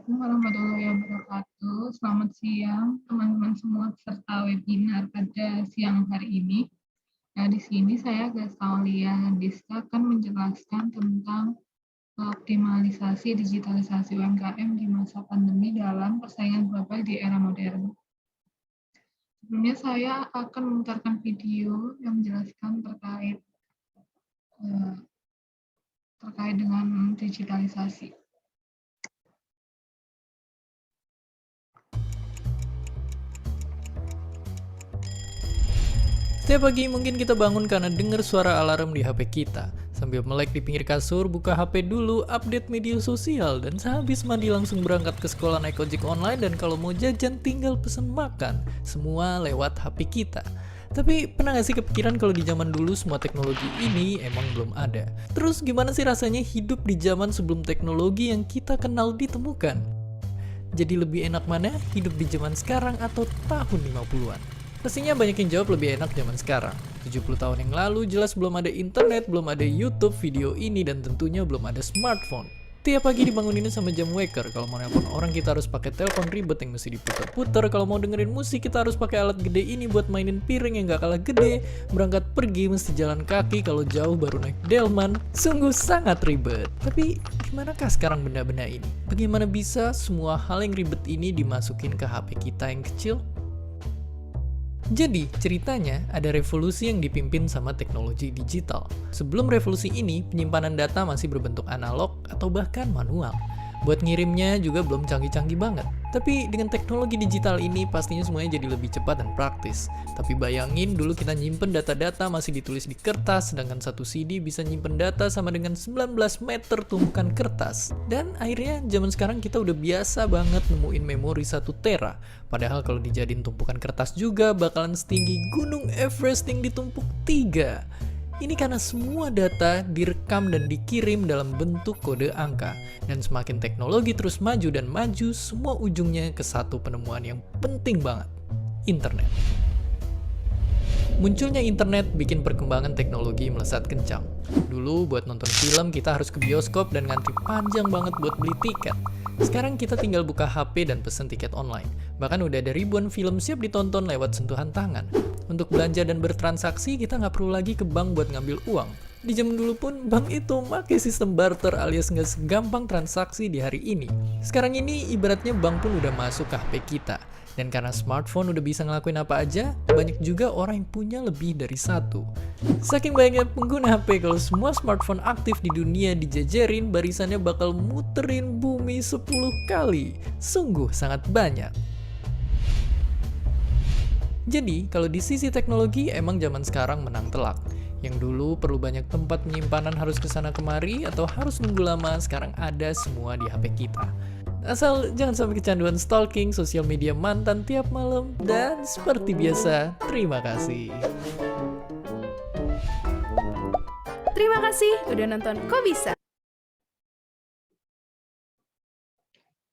Assalamualaikum warahmatullahi wabarakatuh. Selamat siang teman-teman semua peserta webinar pada siang hari ini. Nah, di sini saya Gazaulia Handiska akan menjelaskan tentang optimalisasi digitalisasi UMKM di masa pandemi dalam persaingan global di era modern. Sebelumnya saya akan memutarkan video yang menjelaskan terkait dengan digitalisasi. Setiap pagi mungkin kita bangun karena dengar suara alarm di HP kita. Sambil melek di pinggir kasur, buka HP dulu, update media sosial, dan sehabis mandi langsung berangkat ke sekolah naik ojek online, dan kalau mau jajan tinggal pesen makan. Semua lewat HP kita. Tapi pernah gak sih kepikiran kalau di zaman dulu semua teknologi ini emang belum ada? Terus gimana sih rasanya hidup di zaman sebelum teknologi yang kita kenal ditemukan? Jadi lebih enak mana hidup di zaman sekarang atau tahun 50-an? Pastinya banyak yang jawab lebih enak zaman sekarang. 70 tahun yang lalu jelas belum ada internet, belum ada YouTube, video ini, dan tentunya belum ada smartphone. Tiap pagi dibangunin sama jam waker. Kalau mau nelpon orang kita harus pakai telepon ribet yang mesti diputar-putar. Kalau mau dengerin musik kita harus pakai alat gede ini buat mainin piring yang gak kalah gede. Berangkat pergi mesti jalan kaki, kalau jauh baru naik delman. Sungguh sangat ribet. Tapi gimanakah sekarang benda-benda ini? Bagaimana bisa semua hal yang ribet ini dimasukin ke HP kita yang kecil? Jadi, ceritanya ada revolusi yang dipimpin sama teknologi digital. Sebelum revolusi ini, penyimpanan data masih berbentuk analog atau bahkan manual. Buat ngirimnya juga belum canggih-canggih banget. Tapi dengan teknologi digital ini pastinya semuanya jadi lebih cepat dan praktis. Tapi bayangin dulu kita nyimpen data-data masih ditulis di kertas, sedangkan satu CD bisa nyimpen data sama dengan 19 meter tumpukan kertas. Dan akhirnya zaman sekarang kita udah biasa banget nemuin memori 1 tera. Padahal kalau dijadiin tumpukan kertas juga bakalan setinggi Gunung Everest yang ditumpuk 3. Ini karena semua data direkam dan dikirim dalam bentuk kode angka. Dan semakin teknologi terus maju dan maju, semua ujungnya ke satu penemuan yang penting banget. Internet. Munculnya internet bikin perkembangan teknologi melesat kencang. Dulu buat nonton film kita harus ke bioskop dan ngantri panjang banget buat beli tiket. Sekarang kita tinggal buka HP dan pesen tiket online. Bahkan udah ada ribuan film siap ditonton lewat sentuhan tangan. Untuk belanja dan bertransaksi kita nggak perlu lagi ke bank buat ngambil uang. Di zaman dulu pun bank itu pakai sistem barter alias nggak segampang transaksi di hari ini. Sekarang ini ibaratnya bank pun udah masuk ke HP kita. Dan karena smartphone udah bisa ngelakuin apa aja, banyak juga orang yang punya lebih dari satu. Saking banyaknya pengguna HP, kalau semua smartphone aktif di dunia dijajarin, barisannya bakal muterin bumi 10 kali. Sungguh sangat banyak. Jadi, kalau di sisi teknologi, emang zaman sekarang menang telak. Yang dulu perlu banyak tempat penyimpanan harus kesana kemari, atau harus nunggu lama, sekarang ada semua di HP kita. Asal jangan sampai kecanduan stalking sosial media mantan tiap malam. Dan seperti biasa, terima kasih. Terima kasih udah nonton Kok Bisa.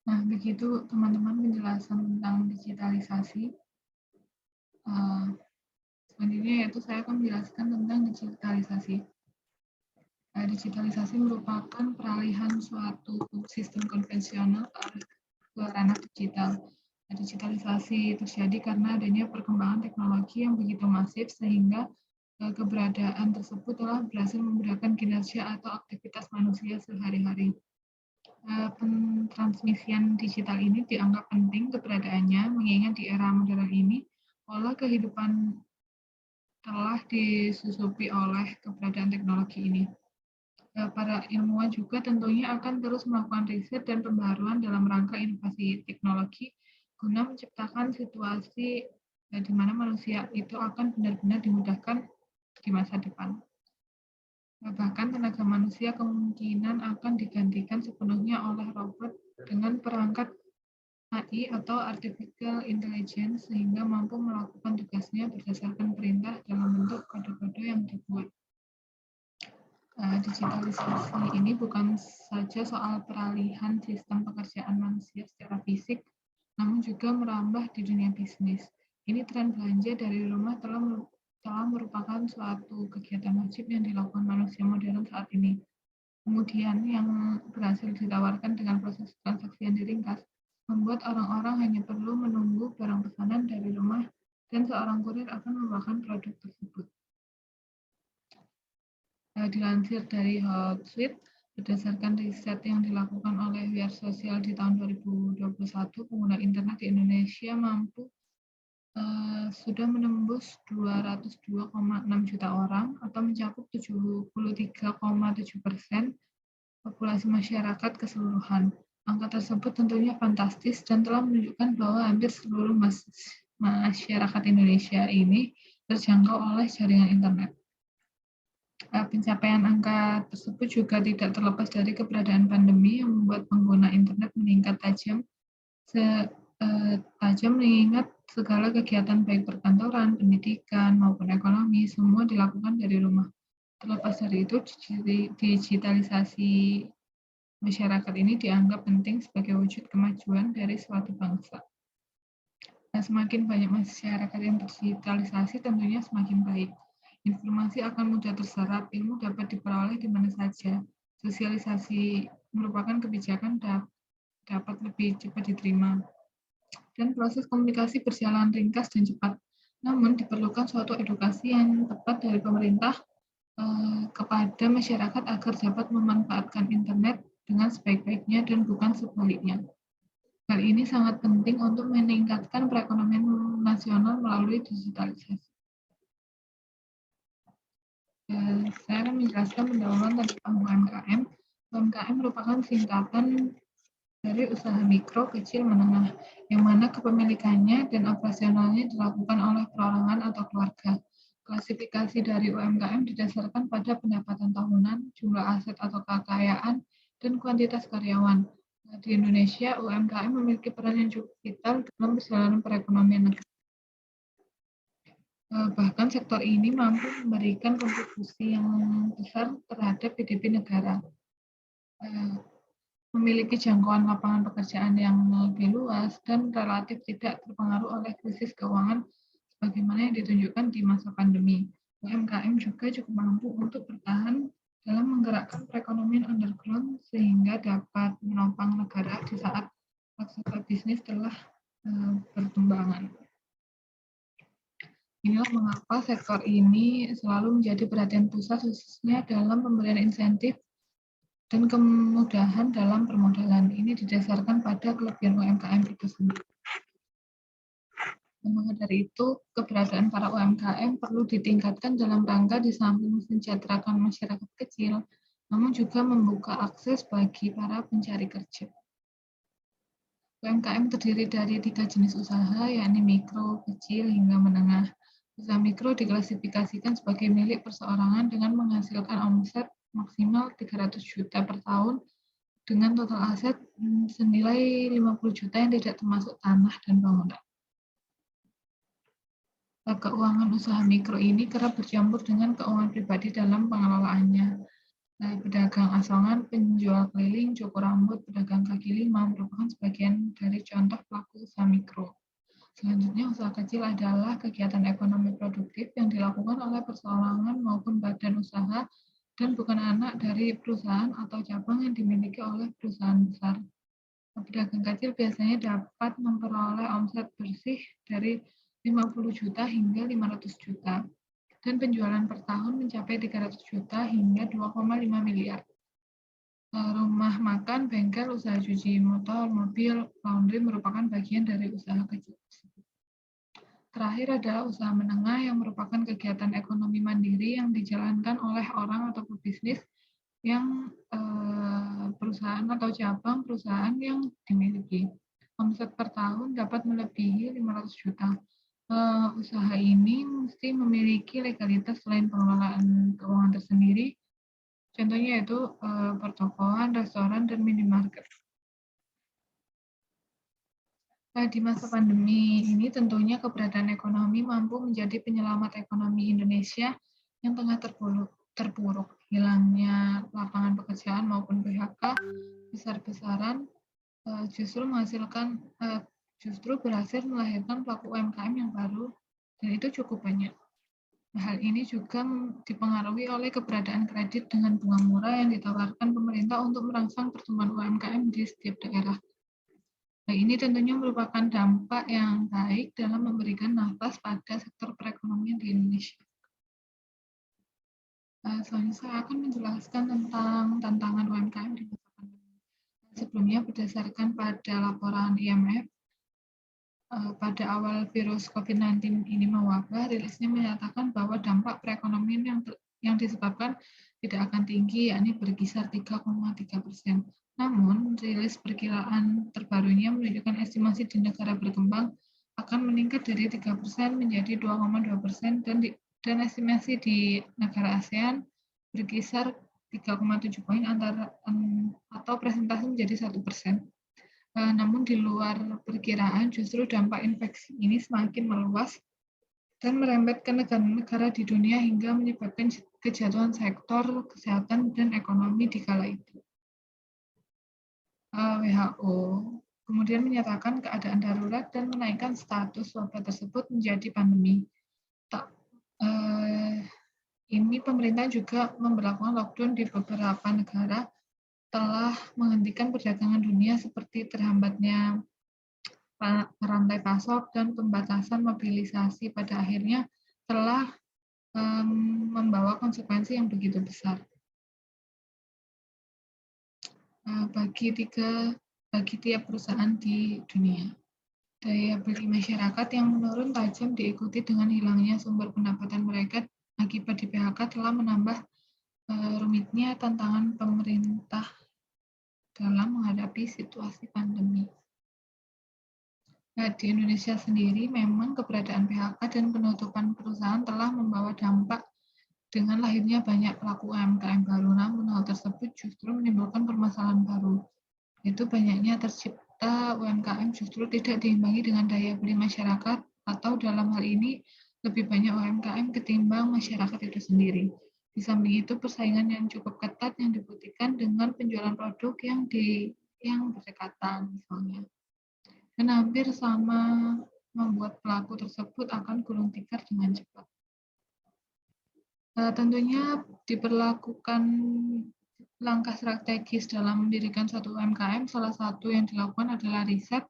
Nah, begitu teman-teman penjelasan tentang digitalisasi. Selanjutnya yaitu saya akan menjelaskan tentang digitalisasi. Digitalisasi merupakan peralihan suatu sistem konvensional ke ranah digital. Digitalisasi terjadi karena adanya perkembangan teknologi yang begitu masif sehingga keberadaan tersebut telah berhasil memudahkan kinerja atau aktivitas manusia sehari-hari. Transmisian digital ini dianggap penting keberadaannya mengingat di era modern ini pola kehidupan telah disusupi oleh keberadaan teknologi ini. Para ilmuwan juga tentunya akan terus melakukan riset dan pembaharuan dalam rangka inovasi teknologi guna menciptakan situasi di mana manusia itu akan benar-benar dimudahkan di masa depan. Bahkan tenaga manusia kemungkinan akan digantikan sepenuhnya oleh robot dengan perangkat AI atau Artificial Intelligence sehingga mampu melakukan tugasnya berdasarkan perintah dalam bentuk kode-kode yang dibuat. Digitalisasi ini bukan saja soal peralihan sistem pekerjaan manusia secara fisik, namun juga merambah di dunia bisnis. Ini tren belanja dari rumah telah merupakan suatu kegiatan wajib yang dilakukan manusia modern saat ini. kemudian yang berhasil ditawarkan dengan proses transaksi yang diringkas, membuat orang-orang hanya perlu menunggu barang pesanan dari rumah dan seorang kurir akan membawakan produk tersebut. Dilansir dari Hootsuite, berdasarkan riset yang dilakukan oleh Wir Sosial di tahun 2021, pengguna internet di Indonesia sudah menembus 202,6 juta orang atau mencakup 73,7% populasi masyarakat keseluruhan. Angka tersebut tentunya fantastis dan telah menunjukkan bahwa hampir seluruh masyarakat Indonesia ini terjangkau oleh jaringan internet. Pencapaian angka tersebut juga tidak terlepas dari keberadaan pandemi yang membuat pengguna internet meningkat tajam mengingat segala kegiatan baik perkantoran, pendidikan, maupun ekonomi semua dilakukan dari rumah. Terlepas dari itu, digitalisasi masyarakat ini dianggap penting sebagai wujud kemajuan dari suatu bangsa. Semakin banyak masyarakat yang terdigitalisasi, tentunya semakin baik. Informasi akan mudah terserap, ilmu dapat diperoleh di mana saja. Sosialisasi merupakan kebijakan dapat lebih cepat diterima. Dan proses komunikasi berjalan ringkas dan cepat. Namun diperlukan suatu edukasi yang tepat dari pemerintah kepada masyarakat agar dapat memanfaatkan internet dengan sebaik-baiknya dan bukan sebaliknya. Hal ini sangat penting untuk meningkatkan perekonomian nasional melalui digitalisasi. Saya akan menjelaskan pendahuluan tentang UMKM. UMKM merupakan singkatan dari usaha mikro, kecil, menengah, yang mana kepemilikannya dan operasionalnya dilakukan oleh perorangan atau keluarga. Klasifikasi dari UMKM didasarkan pada pendapatan tahunan, jumlah aset atau kekayaan, dan kuantitas karyawan. Di Indonesia, UMKM memiliki peran yang cukup vital dalam perjalanan perekonomian negara. Bahkan sektor ini mampu memberikan kontribusi yang besar terhadap PDB negara. Memiliki jangkauan lapangan pekerjaan yang lebih luas dan relatif tidak terpengaruh oleh krisis keuangan sebagaimana yang ditunjukkan di masa pandemi. UMKM juga cukup mampu untuk bertahan dalam menggerakkan perekonomian underground sehingga dapat menopang negara di saat sektor bisnis telah berkembangan. Inilah mengapa sektor ini selalu menjadi perhatian pusat khususnya dalam pemberian insentif dan kemudahan dalam permodalan. Ini didasarkan pada kelebihan UMKM itu sendiri. Maka dari itu, keberadaan para UMKM perlu ditingkatkan dalam rangka di samping mensejahterakan masyarakat kecil, namun juga membuka akses bagi para pencari kerja. UMKM terdiri dari 3 jenis usaha, yakni mikro, kecil, hingga menengah. Usaha mikro diklasifikasikan sebagai milik perseorangan dengan menghasilkan omset maksimal 300 juta per tahun dengan total aset senilai 50 juta yang tidak termasuk tanah dan bangunan. Keuangan usaha mikro ini kerap bercampur dengan keuangan pribadi dalam pengelolaannya. Pedagang asongan, penjual keliling, cukur rambut, pedagang kaki lima merupakan sebagian dari contoh pelaku usaha mikro. Selanjutnya, usaha kecil adalah kegiatan ekonomi produktif yang dilakukan oleh perseorangan maupun badan usaha dan bukan anak dari perusahaan atau cabang yang dimiliki oleh perusahaan besar. Pedagang kecil biasanya dapat memperoleh omset bersih dari 50 juta hingga 500 juta, dan penjualan per tahun mencapai 300 juta hingga 2,5 miliar. Rumah makan, bengkel, usaha cuci motor, mobil, laundry merupakan bagian dari usaha kecil. Terakhir adalah usaha menengah yang merupakan kegiatan ekonomi mandiri yang dijalankan oleh orang atau pebisnis yang perusahaan atau cabang perusahaan yang dimiliki. Omset per tahun dapat melebihi 500 juta. Usaha ini mesti memiliki legalitas selain pengelolaan keuangan tersendiri, contohnya yaitu pertokoan, restoran, dan minimarket. Di masa pandemi ini tentunya keberadaan ekonomi mampu menjadi penyelamat ekonomi Indonesia yang tengah terpuruk. Hilangnya lapangan pekerjaan maupun PHK besar-besaran justru berhasil melahirkan pelaku UMKM yang baru, dan itu cukup banyak. Hal ini juga dipengaruhi oleh keberadaan kredit dengan bunga murah yang ditawarkan pemerintah untuk merangsang pertumbuhan UMKM di setiap daerah. Hal ini tentunya merupakan dampak yang baik dalam memberikan nafas pada sektor perekonomian di Indonesia. Selanjutnya saya akan menjelaskan tentang tantangan UMKM di masa pandemi. Sebelumnya, berdasarkan pada laporan IMF, pada awal virus COVID-19 ini mewabah, rilisnya menyatakan bahwa dampak perekonomian yang disebabkan tidak akan tinggi, yakni berkisar 3,3%. Namun, rilis perkiraan terbarunya menunjukkan estimasi di negara berkembang akan meningkat dari 3% menjadi 2,2% dan estimasi di negara ASEAN berkisar 3,7 poin atau presentasi menjadi 1%. Namun di luar perkiraan justru dampak infeksi ini semakin meluas dan merembet ke negara-negara di dunia hingga menyebabkan kejatuhan sektor kesehatan dan ekonomi di kala itu. WHO kemudian menyatakan keadaan darurat dan menaikkan status wabah tersebut menjadi pandemi. Ini pemerintah juga memberlakukan lockdown di beberapa negara, telah menghentikan perdagangan dunia seperti terhambatnya rantai pasok dan pembatasan mobilisasi pada akhirnya telah membawa konsekuensi yang begitu besar bagi tiap perusahaan di dunia. Daya beli masyarakat yang menurun tajam diikuti dengan hilangnya sumber pendapatan mereka akibat di PHK telah menambah rumitnya tantangan pemerintah dalam menghadapi situasi pandemi. Di Indonesia sendiri memang keberadaan PHK dan penutupan perusahaan telah membawa dampak dengan lahirnya banyak pelaku UMKM baru, namun hal tersebut justru menimbulkan permasalahan baru, yaitu banyaknya tercipta UMKM justru tidak diimbangi dengan daya beli masyarakat atau dalam hal ini lebih banyak UMKM ketimbang masyarakat itu sendiri. Di samping itu persaingan yang cukup ketat yang dibuktikan dengan penjualan produk yang berdekatan misalnya. Dan hampir sama membuat pelaku tersebut akan gulung tikar dengan cepat. Tentunya diperlakukan langkah strategis dalam mendirikan suatu UMKM, salah satu yang dilakukan adalah riset,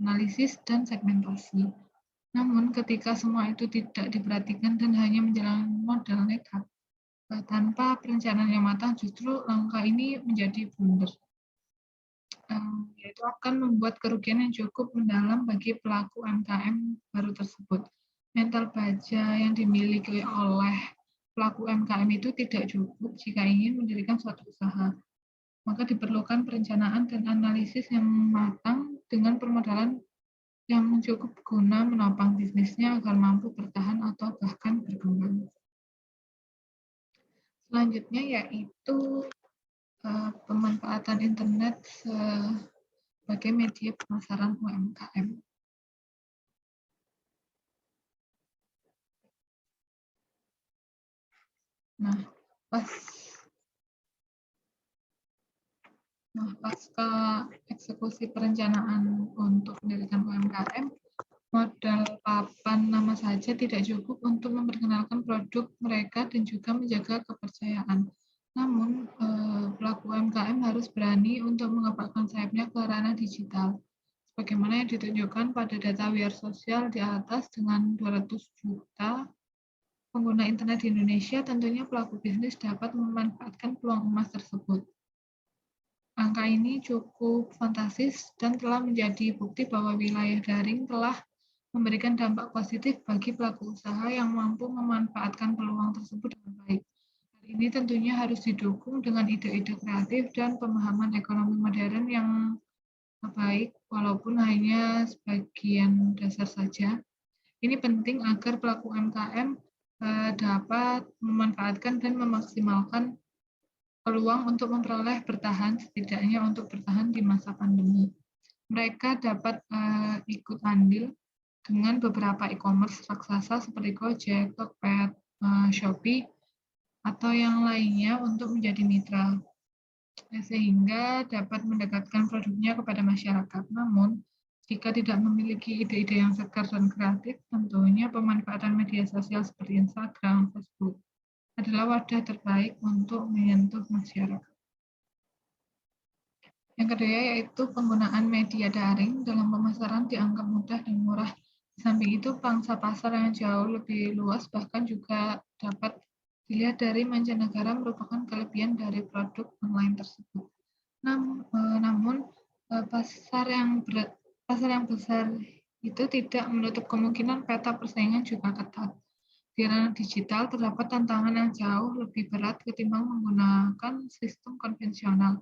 analisis, dan segmentasi. Namun ketika semua itu tidak diperhatikan dan hanya menjalankan modal nekat, tanpa perencanaan yang matang, justru langkah ini menjadi blunder. Yaitu akan membuat kerugian yang cukup mendalam bagi pelaku UMKM baru tersebut. Mental baja yang dimiliki oleh pelaku UMKM itu tidak cukup jika ingin mendirikan suatu usaha. Maka diperlukan perencanaan dan analisis yang matang dengan permodalan yang cukup guna menopang bisnisnya agar mampu bertahan atau bahkan berkembang. Selanjutnya yaitu pemanfaatan internet sebagai media pemasaran UMKM. Nah, pasca eksekusi perencanaan untuk mendirikan UMKM, modal papan nama saja tidak cukup untuk memperkenalkan produk mereka dan juga menjaga kepercayaan. Namun, pelaku UMKM harus berani untuk mengepakkan sayapnya ke ranah digital. Sebagaimana yang ditunjukkan pada data Wir Sosial di atas dengan 200 juta pengguna internet di Indonesia, tentunya pelaku bisnis dapat memanfaatkan peluang emas tersebut. Angka ini cukup fantastis dan telah menjadi bukti bahwa wilayah daring telah memberikan dampak positif bagi pelaku usaha yang mampu memanfaatkan peluang tersebut dengan baik. Hal ini tentunya harus didukung dengan ide-ide kreatif dan pemahaman ekonomi modern yang baik, walaupun hanya sebagian dasar saja. Ini penting agar pelaku UMKM dapat memanfaatkan dan memaksimalkan peluang untuk memperoleh bertahan, setidaknya untuk bertahan di masa pandemi. Mereka dapat ikut andil dengan beberapa e-commerce raksasa seperti Gojek, Tokped, Shopee, atau yang lainnya untuk menjadi mitra, sehingga dapat mendekatkan produknya kepada masyarakat. Namun, Jika tidak memiliki ide-ide yang segar dan kreatif, tentunya pemanfaatan media sosial seperti Instagram, Facebook adalah wadah terbaik untuk menyentuh masyarakat. Yang kedua yaitu penggunaan media daring dalam pemasaran dianggap mudah dan murah. Di samping itu, pangsa pasar yang jauh lebih luas bahkan juga dapat dilihat dari mancanegara merupakan kelebihan dari produk online tersebut. Namun, pasar yang besar itu tidak menutup kemungkinan peta persaingan juga ketat. Di ranah digital terdapat tantangan yang jauh lebih berat ketimbang menggunakan sistem konvensional.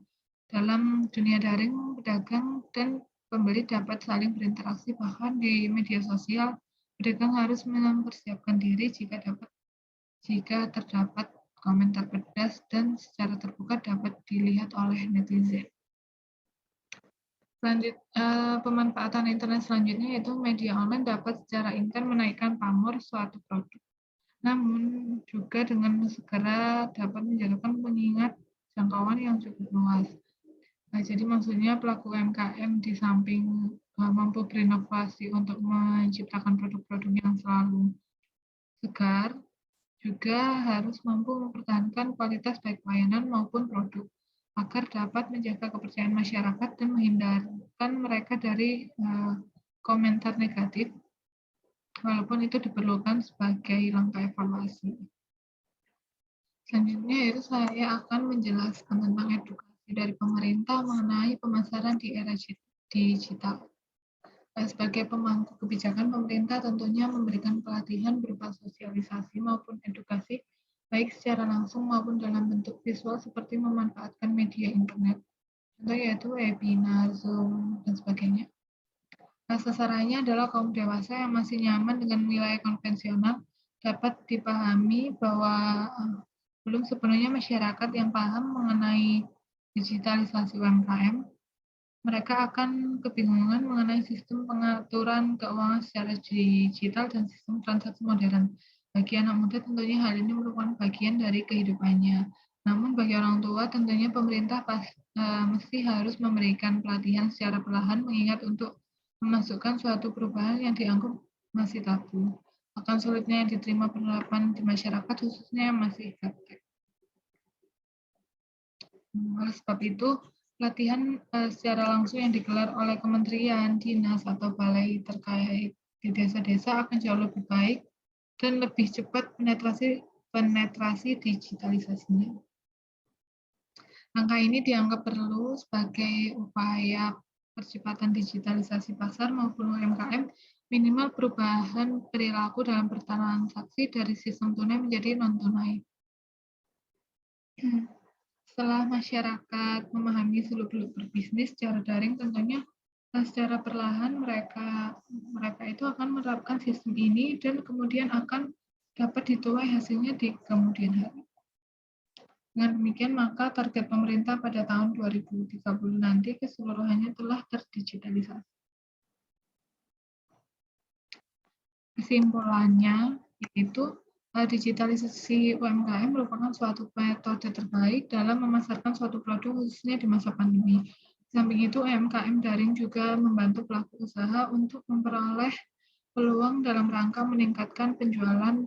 Dalam dunia daring, pedagang dan pembeli dapat saling berinteraksi, bahkan di media sosial, pedagang harus mempersiapkan diri jika terdapat komentar pedas dan secara terbuka dapat dilihat oleh netizen. Pemanfaatan internet selanjutnya yaitu media online dapat secara instan menaikkan pamor suatu produk. Namun juga dengan segera dapat menjatuhkan pengingat jangkauan yang cukup luas. Jadi maksudnya pelaku UMKM di samping mampu berinovasi untuk menciptakan produk-produk yang selalu segar, juga harus mampu mempertahankan kualitas baik pelayanan maupun produk agar dapat menjaga kepercayaan masyarakat dan menghindarkan mereka dari komentar negatif, walaupun itu diperlukan sebagai langkah evaluasi. Selanjutnya yaitu saya akan menjelaskan tentang edukasi dari pemerintah mengenai pemasaran di era digital. Sebagai pemangku kebijakan, pemerintah tentunya memberikan pelatihan berupa sosialisasi maupun edukasi, baik secara langsung maupun dalam bentuk visual seperti memanfaatkan media internet. Contoh yaitu webinar, Zoom, dan sebagainya. Sasarannya adalah kaum dewasa yang masih nyaman dengan nilai konvensional. Dapat dipahami bahwa belum sepenuhnya masyarakat yang paham mengenai digitalisasi UMKM. Mereka akan kebingungan mengenai sistem pengaturan keuangan secara digital dan sistem transaksi modern. Bagi anak muda tentunya hal ini merupakan bagian dari kehidupannya. Namun bagi orang tua tentunya pemerintah mesti harus memberikan pelatihan secara perlahan mengingat untuk memasukkan suatu perubahan yang dianggap masih tabu. Akan sulitnya diterima penerapan di masyarakat khususnya yang masih gaptek. Oleh sebab itu, pelatihan secara langsung yang digelar oleh kementerian, dinas, atau balai terkait di desa-desa akan jauh lebih baik dan lebih cepat penetrasi digitalisasinya. Langkah ini dianggap perlu sebagai upaya percepatan digitalisasi pasar maupun UMKM, minimal perubahan perilaku dalam bertransaksi dari sistem tunai menjadi non-tunai. Setelah masyarakat memahami seluk-beluk berbisnis secara daring, tentunya secara perlahan mereka itu akan menerapkan sistem ini dan kemudian akan dapat dituai hasilnya di kemudian hari. Dengan demikian, maka target pemerintah pada tahun 2030 nanti keseluruhannya telah terdigitalisasi. Kesimpulannya, yaitu digitalisasi UMKM merupakan suatu metode terbaik dalam memasarkan suatu produk khususnya di masa pandemi. Di samping itu, UMKM daring juga membantu pelaku usaha untuk memperoleh peluang dalam rangka meningkatkan penjualan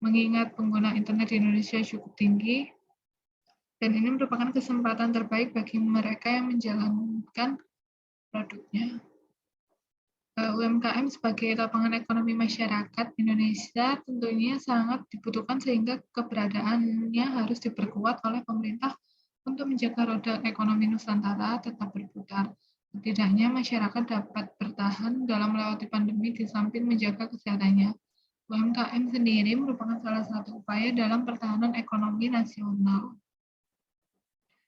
mengingat pengguna internet di Indonesia cukup tinggi dan ini merupakan kesempatan terbaik bagi mereka yang menjalankan produknya. UMKM sebagai lapangan ekonomi masyarakat Indonesia tentunya sangat dibutuhkan sehingga keberadaannya harus diperkuat oleh pemerintah untuk menjaga roda ekonomi Nusantara tetap berputar. Setidaknya masyarakat dapat bertahan dalam melewati pandemi di samping menjaga kesehatannya. UMKM sendiri merupakan salah satu upaya dalam pertahanan ekonomi nasional.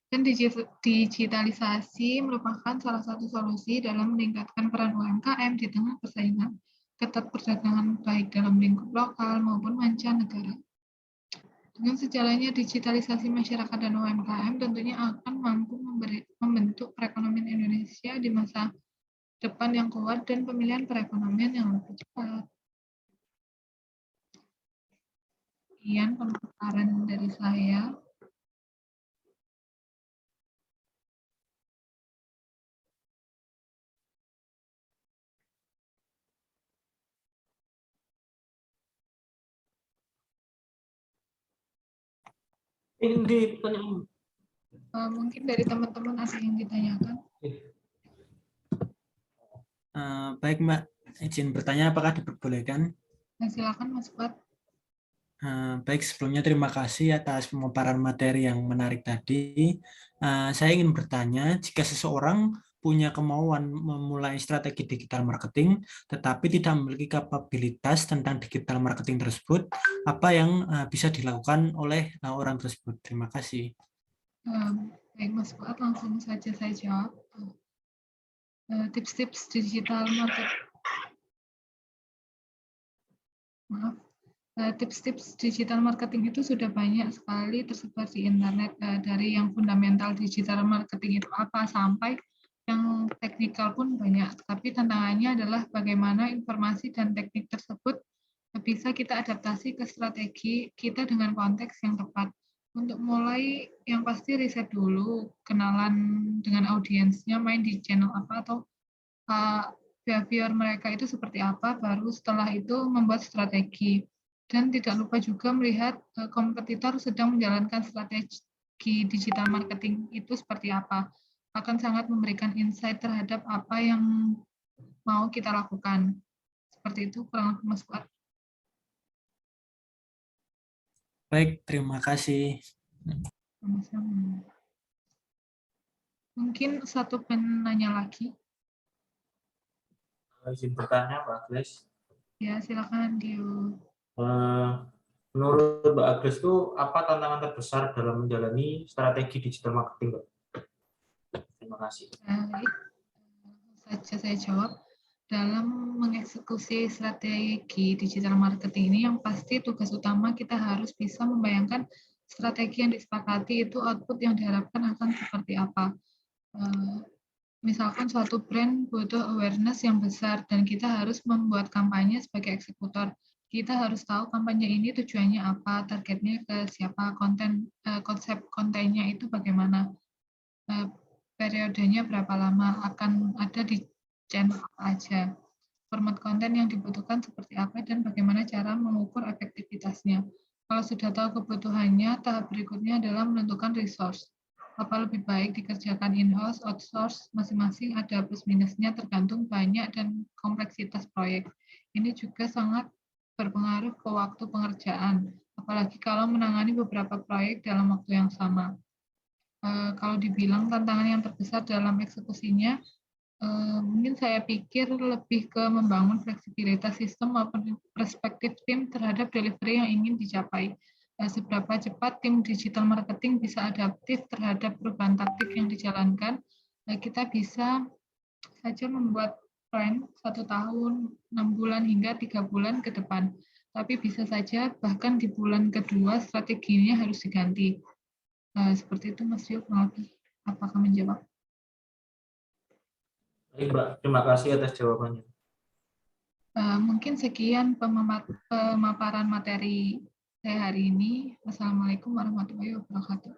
Dan digitalisasi merupakan salah satu solusi dalam meningkatkan peran UMKM di tengah persaingan ketat perdagangan baik dalam lingkup lokal maupun mancanegara. Dengan sejalannya digitalisasi masyarakat dan UMKM tentunya akan mampu membentuk perekonomian Indonesia di masa depan yang kuat dan pemilihan perekonomian yang lebih cepat. Sekian pemaparan dari saya. Ini pertanyaan. Mungkin dari teman-teman ada yang ditanyakan. Baik Mbak, izin bertanya apakah diperbolehkan? Nah, silakan Mas Fuad. Baik, sebelumnya terima kasih atas pemaparan materi yang menarik tadi. Saya ingin bertanya, jika seseorang punya kemauan memulai strategi digital marketing, tetapi tidak memiliki kapabilitas tentang digital marketing tersebut, apa yang bisa dilakukan oleh orang tersebut? Terima kasih. Baik Mas Fuad, langsung saja saya jawab. Tips-tips digital marketing. Maaf. Tips-tips digital marketing itu sudah banyak sekali tersebar di internet, dari yang fundamental digital marketing itu apa sampai yang teknikal pun banyak. Tapi tantangannya adalah bagaimana informasi dan teknik tersebut bisa kita adaptasi ke strategi kita dengan konteks yang tepat. Untuk mulai, yang pasti riset dulu, kenalan dengan audiensnya, main di channel apa atau behavior mereka itu seperti apa, baru setelah itu membuat strategi. Dan tidak lupa juga melihat kompetitor sedang menjalankan strategi digital marketing itu seperti apa. Akan sangat memberikan insight terhadap apa yang mau kita lakukan. Seperti itu kurang lebih Mas Fuad. Baik, terima kasih. Sama-sama. Mungkin satu penanya lagi. Izin bertanya, Mbak Agnes. Ya, silakan Dio. Menurut Mbak Agnes itu apa tantangan terbesar dalam menjalani strategi digital marketing, Mbak? Terima kasih. Baik, saja saya jawab. Dalam mengeksekusi strategi digital marketing ini, yang pasti tugas utama kita harus bisa membayangkan strategi yang disepakati itu output yang diharapkan akan seperti apa. Misalkan suatu brand butuh awareness yang besar dan kita harus membuat kampanye sebagai eksekutor. Kita harus tahu kampanye ini tujuannya apa, targetnya ke siapa, konsep kontennya itu bagaimana, periodenya berapa lama, akan ada di channel apa aja, format konten yang dibutuhkan seperti apa, dan bagaimana cara mengukur efektivitasnya. Kalau sudah tahu kebutuhannya, tahap berikutnya adalah menentukan resource. Apa lebih baik dikerjakan in-house, outsource, masing-masing ada plus minusnya tergantung banyak dan kompleksitas proyek. Ini juga sangat berpengaruh ke waktu pengerjaan, apalagi kalau menangani beberapa proyek dalam waktu yang sama. Kalau dibilang tantangan yang terbesar dalam eksekusinya, mungkin saya pikir lebih ke membangun fleksibilitas sistem maupun perspektif tim terhadap delivery yang ingin dicapai. Seberapa cepat tim digital marketing bisa adaptif terhadap perubahan taktik yang dijalankan, kita bisa saja membuat plan 1 tahun, 6 bulan, hingga 3 bulan ke depan. Tapi bisa saja bahkan di bulan kedua strateginya harus diganti. Seperti itu Mas Yuk, apakah menjawab? Baik, Mbak. Terima kasih atas jawabannya. Mungkin sekian pemaparan materi saya hari ini. Wassalamualaikum warahmatullahi wabarakatuh.